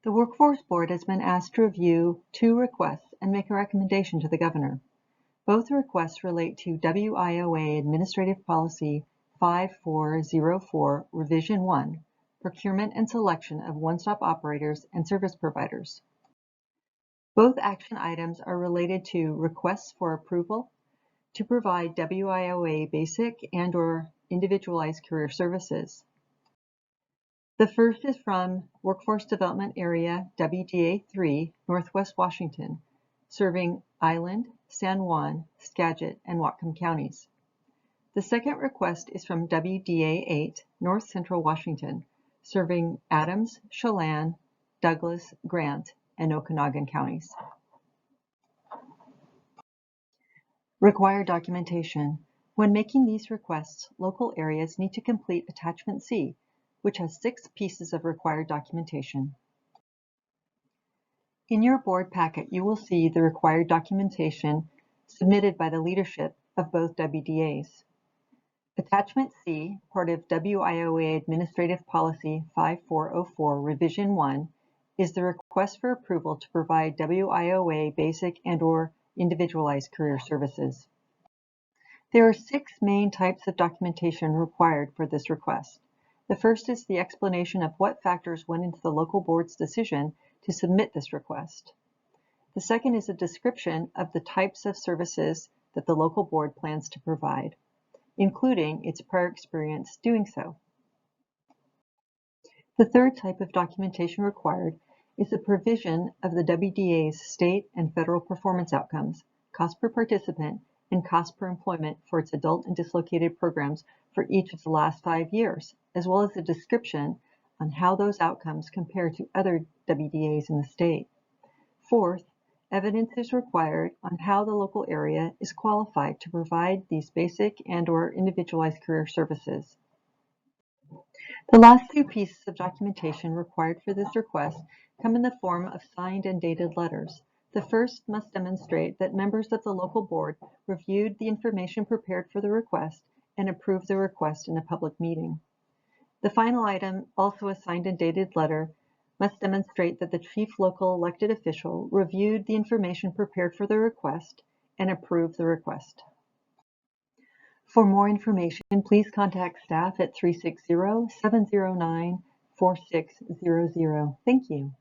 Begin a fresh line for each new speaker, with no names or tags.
The Workforce Board has been asked to review 2 requests and make a recommendation to the Governor. Both requests relate to WIOA Administrative Policy 5404 Revision 1, Procurement and Selection of One-Stop Operators and Service Providers. Both action items are related to requests for approval to provide WIOA basic and/or individualized career services. The first is from Workforce Development Area WDA 3, Northwest Washington, serving Island, San Juan, Skagit, and Whatcom counties. The second request is from WDA 8, North Central Washington, serving Adams, Chelan, Douglas, Grant, and Okanagan counties. Required documentation. When making these requests, local areas need to complete Attachment C, which has 6 pieces of required documentation. In your board packet, you will see the required documentation submitted by the leadership of both WDAs. Attachment C, part of WIOA Administrative Policy 5404 Revision 1, is the request for approval to provide WIOA basic and/or individualized career services. There are 6 main types of documentation required for this request. The first is the explanation of what factors went into the local board's decision to submit this request. The second is a description of the types of services that the local board plans to provide, including its prior experience doing so. The third type of documentation required is the provision of the WDA's state and federal performance outcomes, cost per participant, and cost per employment for its adult and dislocated programs for each of the last 5 years, as well as a description on how those outcomes compare to other WDAs in the state. Fourth, evidence is required on how the local area is qualified to provide these basic and/or individualized career services. The last 2 pieces of documentation required for this request come in the form of signed and dated letters. The first must demonstrate that members of the local board reviewed the information prepared for the request and approved the request in a public meeting. The final item, also a signed and dated letter, must demonstrate that the chief local elected official reviewed the information prepared for the request and approved the request. For more information, please contact staff at 360-709-4600. Thank you.